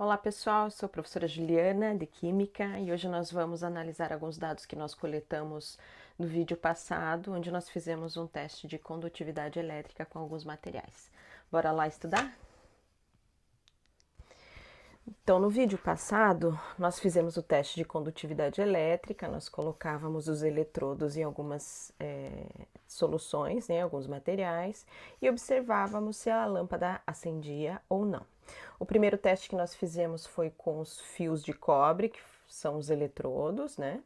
Olá pessoal, eu sou a professora Juliana de Química e hoje nós vamos analisar alguns dados que nós coletamos no vídeo passado, onde nós fizemos um teste de condutividade elétrica com alguns materiais. Bora lá estudar? Então, no vídeo passado, nós fizemos o teste de condutividade elétrica, nós colocávamos os eletrodos em algumas soluções, alguns materiais, e observávamos se a lâmpada acendia ou não. O primeiro teste que nós fizemos foi com os fios de cobre, que são os eletrodos, né?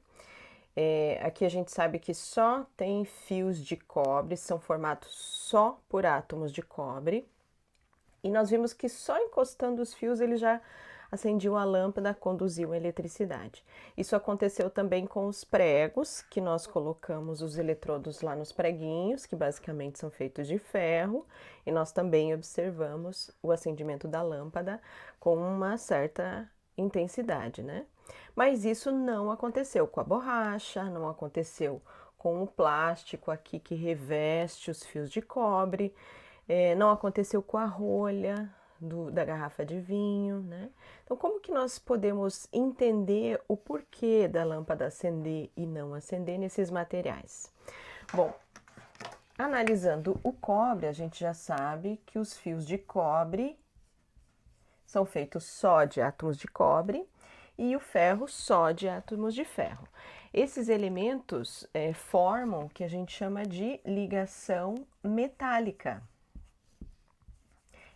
Aqui a gente sabe que só tem fios de cobre, são formados só por átomos de cobre. E nós vimos que só encostando os fios ele já acendiam a lâmpada, conduziam a eletricidade. Isso aconteceu também com os pregos, que nós colocamos os eletrodos lá nos preguinhos, que basicamente são feitos de ferro, e nós também observamos o acendimento da lâmpada com uma certa intensidade, né? Mas isso não aconteceu com a borracha, não aconteceu com o plástico aqui que reveste os fios de cobre, não aconteceu com a rolha da garrafa de vinho, né? Então, como que nós podemos entender o porquê da lâmpada acender e não acender nesses materiais? Bom, analisando o cobre, a gente já sabe que os fios de cobre são feitos só de átomos de cobre e o ferro só de átomos de ferro. Esses elementos formam o que a gente chama de ligação metálica.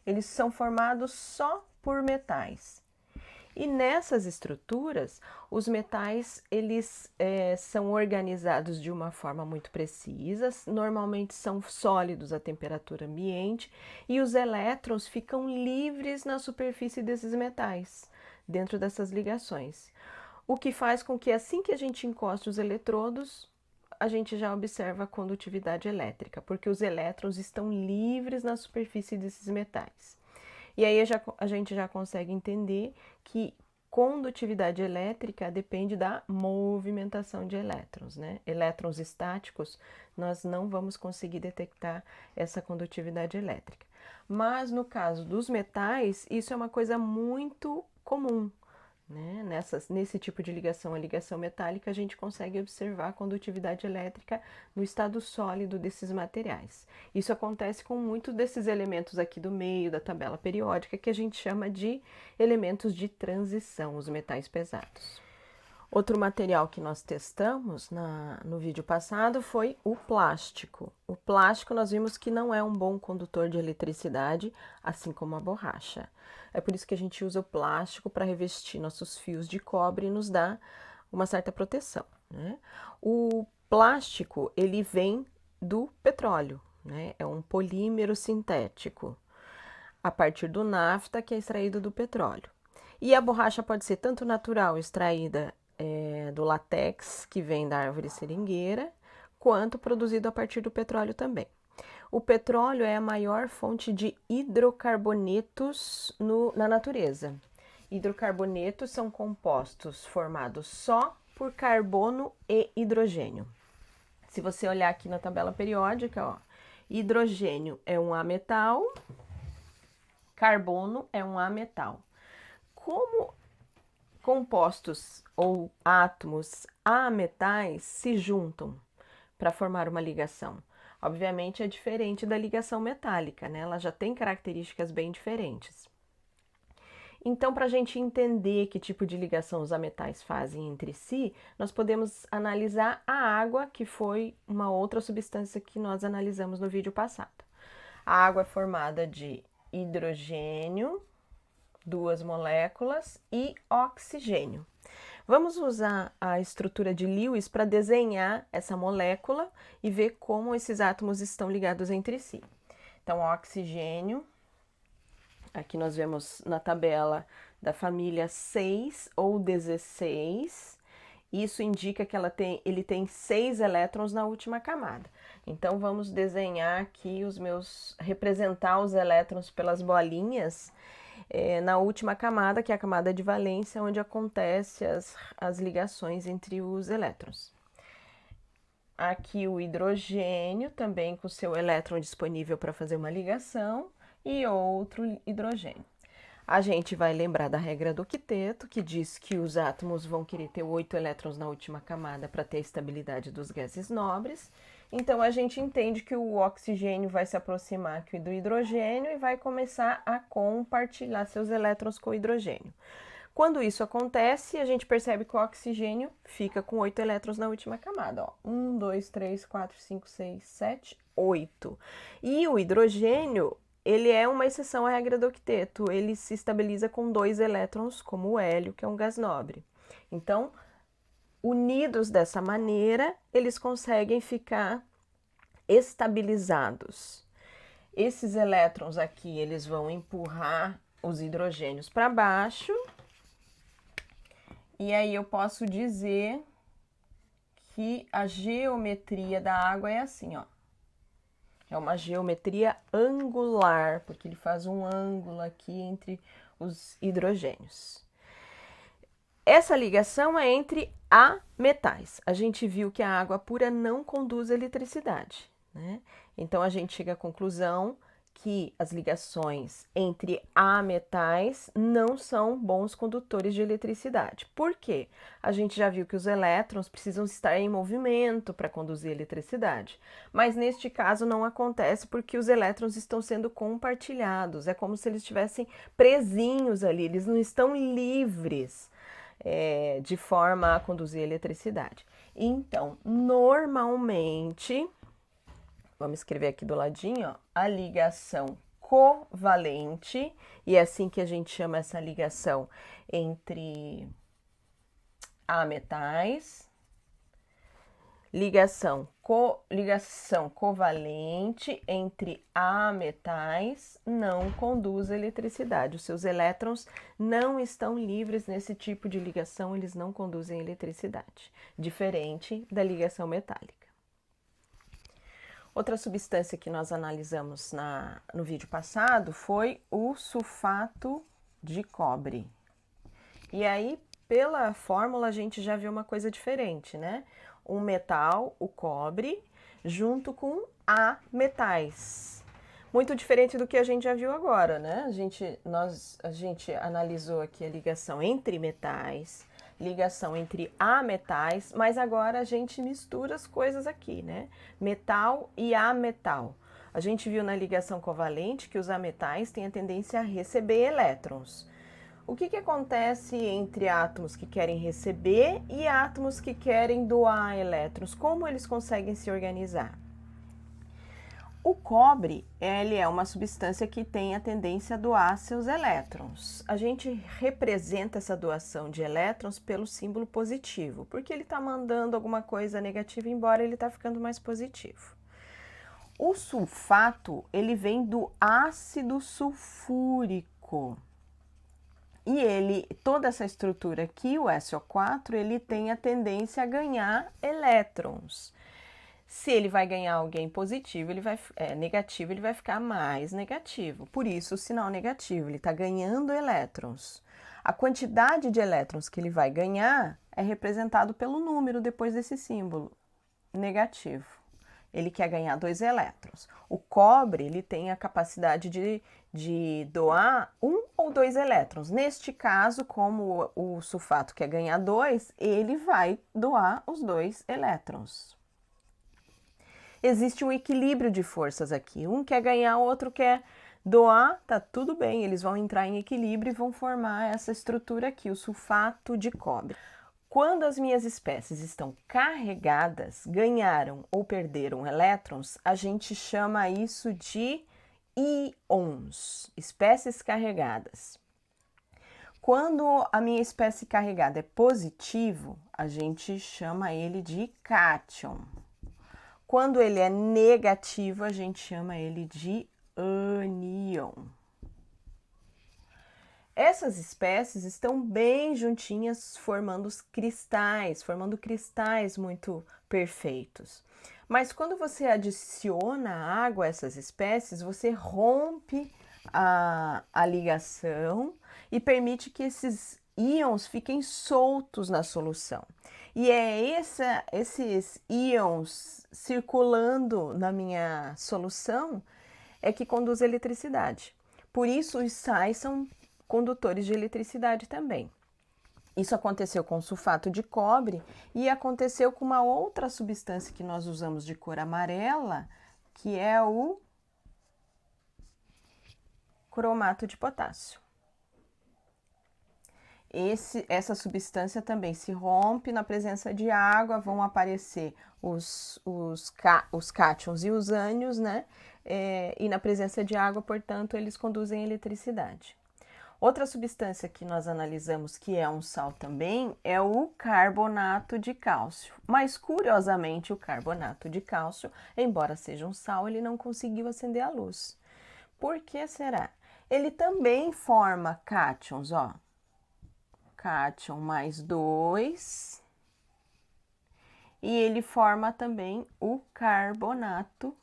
Eles são formados só por metais. E nessas estruturas, os metais eles são organizados de uma forma muito precisa, normalmente são sólidos à temperatura ambiente e os elétrons ficam livres na superfície desses metais, dentro dessas ligações. O que faz com que assim que a gente encoste os eletrodos, a gente já observa a condutividade elétrica, porque os elétrons estão livres na superfície desses metais. E aí a gente já consegue entender que condutividade elétrica depende da movimentação de elétrons, né? Elétrons estáticos, nós não vamos conseguir detectar essa condutividade elétrica. Mas no caso dos metais, isso é uma coisa muito comum. Né? Nesse tipo de ligação, a ligação metálica, a gente consegue observar a condutividade elétrica no estado sólido desses materiais. Isso acontece com muitos desses elementos aqui do meio da tabela periódica, que a gente chama de elementos de transição, os metais pesados. Outro material que nós testamos no vídeo passado foi o plástico. O plástico nós vimos que não é um bom condutor de eletricidade, assim como a borracha. É por isso que a gente usa o plástico para revestir nossos fios de cobre e nos dá uma certa proteção, né? O plástico, ele vem do petróleo, né? É um polímero sintético, a partir do nafta, que é extraído do petróleo. E a borracha pode ser tanto natural, extraída do látex, que vem da árvore seringueira, quanto produzido a partir do petróleo também. O petróleo é a maior fonte de hidrocarbonetos na natureza. Hidrocarbonetos são compostos formados só por carbono e hidrogênio. Se você olhar aqui na tabela periódica, ó, hidrogênio é um ametal, carbono é um ametal. Como compostos ou átomos ametais se juntam para formar uma ligação? Obviamente é diferente da ligação metálica, né? Ela já tem características bem diferentes. Então, para a gente entender que tipo de ligação os ametais fazem entre si, nós podemos analisar a água, que foi uma outra substância que nós analisamos no vídeo passado. A água é formada de hidrogênio, 2 moléculas, e oxigênio. Vamos usar a estrutura de Lewis para desenhar essa molécula e ver como esses átomos estão ligados entre si. Então, o oxigênio, aqui nós vemos na tabela da família 6 ou 16, isso indica que ele tem 6 elétrons na última camada. Então, vamos desenhar aqui representar os elétrons pelas bolinhas, na última camada, que é a camada de valência, onde acontecem as ligações entre os elétrons. Aqui o hidrogênio, também com seu elétron disponível para fazer uma ligação, e outro hidrogênio. A gente vai lembrar da regra do octeto, que diz que os átomos vão querer ter 8 elétrons na última camada para ter a estabilidade dos gases nobres. Então, a gente entende que o oxigênio vai se aproximar aqui do hidrogênio e vai começar a compartilhar seus elétrons com o hidrogênio. Quando isso acontece, a gente percebe que o oxigênio fica com 8 elétrons na última camada. Ó. 1, 2, 3, 4, 5, 6, 7, 8. E o hidrogênio, ele é uma exceção à regra do octeto. Ele se estabiliza com 2 elétrons, como o hélio, que é um gás nobre. Então, unidos dessa maneira, eles conseguem ficar estabilizados. Esses elétrons aqui, eles vão empurrar os hidrogênios para baixo. E aí eu posso dizer que a geometria da água é assim, ó. É uma geometria angular, porque ele faz um ângulo aqui entre os hidrogênios. Essa ligação é entre ametais. A gente viu que a água pura não conduz eletricidade, né? Então a gente chega à conclusão que as ligações entre ametais não são bons condutores de eletricidade. Por quê? A gente já viu que os elétrons precisam estar em movimento para conduzir eletricidade, mas neste caso não acontece porque os elétrons estão sendo compartilhados, é como se eles estivessem presinhos ali, eles não estão livres de forma a conduzir eletricidade. Então, normalmente, vamos escrever aqui do ladinho, ó, a ligação covalente, e é assim que a gente chama essa ligação entre ametais. Ligação covalente entre ametais não conduz eletricidade. Os seus elétrons não estão livres nesse tipo de ligação, eles não conduzem eletricidade, diferente da ligação metálica. Outra substância que nós analisamos no vídeo passado foi o sulfato de cobre. E aí, pela fórmula, a gente já viu uma coisa diferente, né? Um metal, o cobre, junto com ametais. Muito diferente do que a gente já viu agora, né? A gente analisou aqui a ligação entre metais, ligação entre ametais, mas agora a gente mistura as coisas aqui, né? Metal e ametal. A gente viu na ligação covalente que os ametais têm a tendência a receber elétrons. O que acontece entre átomos que querem receber e átomos que querem doar elétrons? Como eles conseguem se organizar? O cobre, ele é uma substância que tem a tendência a doar seus elétrons. A gente representa essa doação de elétrons pelo símbolo positivo, porque ele está mandando alguma coisa negativa embora, ele está ficando mais positivo. O sulfato, ele vem do ácido sulfúrico. E toda essa estrutura aqui, o SO4, ele tem a tendência a ganhar elétrons. Se ele vai ganhar alguém positivo, negativo, ele vai ficar mais negativo. Por isso, o sinal negativo, ele está ganhando elétrons. A quantidade de elétrons que ele vai ganhar é representado pelo número depois desse símbolo, negativo. Ele quer ganhar 2 elétrons. O cobre, ele tem a capacidade de doar 1 ou 2 elétrons. Neste caso, como o sulfato quer ganhar 2, ele vai doar os 2 elétrons. Existe um equilíbrio de forças aqui. Um quer ganhar, o outro quer doar, tá tudo bem. Eles vão entrar em equilíbrio e vão formar essa estrutura aqui, o sulfato de cobre. Quando as minhas espécies estão carregadas, ganharam ou perderam elétrons, a gente chama isso de íons, espécies carregadas. Quando a minha espécie carregada é positivo, a gente chama ele de cátion. Quando ele é negativo, a gente chama ele de ânion. Essas espécies estão bem juntinhas, formando cristais muito perfeitos. Mas quando você adiciona água a essas espécies, você rompe a ligação e permite que esses íons fiquem soltos na solução. E é esses íons circulando na minha solução é que conduz a eletricidade. Por isso, os sais são condutores de eletricidade também. Isso aconteceu com o sulfato de cobre e aconteceu com uma outra substância que nós usamos de cor amarela, que é o cromato de potássio. Essa substância também se rompe na presença de água, vão aparecer os cátions e os ânions, né? E na presença de água, portanto, eles conduzem eletricidade. Outra substância que nós analisamos, que é um sal também, é o carbonato de cálcio. Mas, curiosamente, o carbonato de cálcio, embora seja um sal, ele não conseguiu acender a luz. Por que será? Ele também forma cátions, ó. Cátion mais 2. E ele forma também o carbonato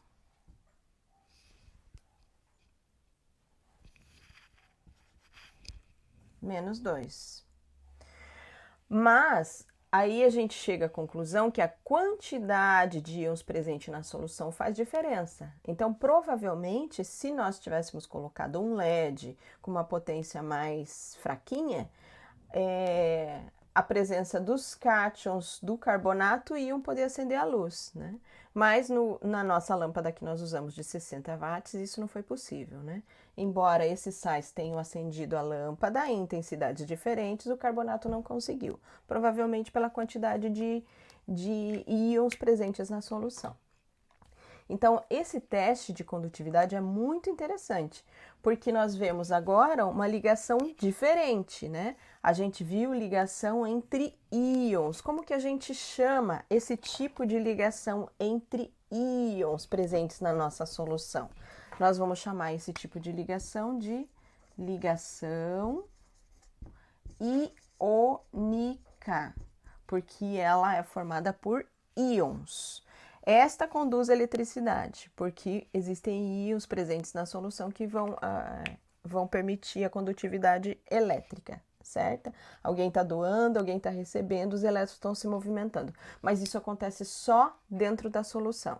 menos 2. Mas aí a gente chega à conclusão que a quantidade de íons presente na solução faz diferença. Então, provavelmente, se nós tivéssemos colocado um LED com uma potência mais fraquinha, a presença dos cátions do carbonato iam poder acender a luz, né? Mas na nossa lâmpada que nós usamos de 60 watts, isso não foi possível, né? Embora esses sais tenham acendido a lâmpada em intensidades diferentes, o carbonato não conseguiu, provavelmente pela quantidade de íons presentes na solução. Então, esse teste de condutividade é muito interessante, porque nós vemos agora uma ligação diferente, né? A gente viu ligação entre íons. Como que a gente chama esse tipo de ligação entre íons presentes na nossa solução? Nós vamos chamar esse tipo de ligação de ligação iônica, porque ela é formada por íons. Esta conduz a eletricidade, porque existem íons presentes na solução que vão permitir a condutividade elétrica, certo? Alguém está doando, alguém está recebendo, os elétrons estão se movimentando. Mas isso acontece só dentro da solução.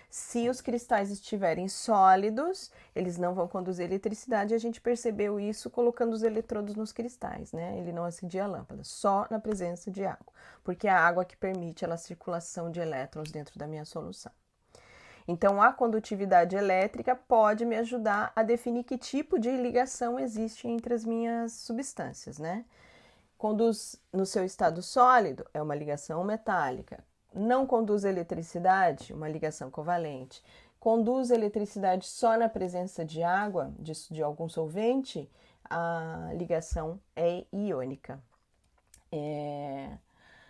Se os cristais estiverem sólidos, eles não vão conduzir eletricidade, e a gente percebeu isso colocando os eletrodos nos cristais, né? Ele não acendia a lâmpada, só na presença de água, porque é a água que permite a circulação de elétrons dentro da minha solução. Então, a condutividade elétrica pode me ajudar a definir que tipo de ligação existe entre as minhas substâncias, né? Conduz no seu estado sólido, é uma ligação metálica. Não conduz eletricidade, uma ligação covalente. Conduz eletricidade só na presença de água, de algum solvente, a ligação é iônica.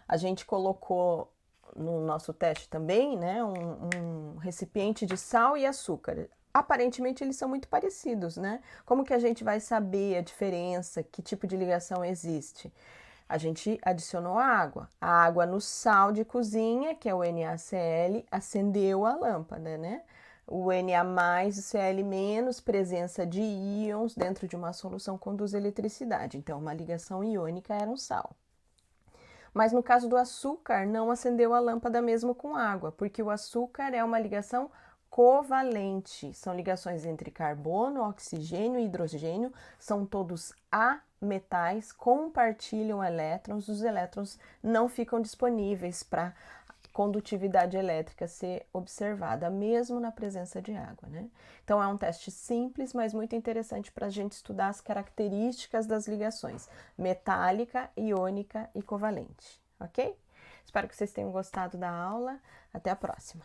A gente colocou no nosso teste também, né, um recipiente de sal e açúcar. Aparentemente eles são muito parecidos, né? Como que a gente vai saber a diferença, que tipo de ligação existe? A gente adicionou a água no sal de cozinha, que é o NaCl, acendeu a lâmpada, né? O Na+, o Cl-, presença de íons dentro de uma solução conduz eletricidade. Então, uma ligação iônica era um sal. Mas no caso do açúcar, não acendeu a lâmpada mesmo com água, porque o açúcar é uma ligação covalente. São ligações entre carbono, oxigênio e hidrogênio, são todos ametais, compartilham elétrons, os elétrons não ficam disponíveis para condutividade elétrica ser observada, mesmo na presença de água, né? Então, é um teste simples, mas muito interessante para a gente estudar as características das ligações metálica, iônica e covalente, ok? Espero que vocês tenham gostado da aula. Até a próxima!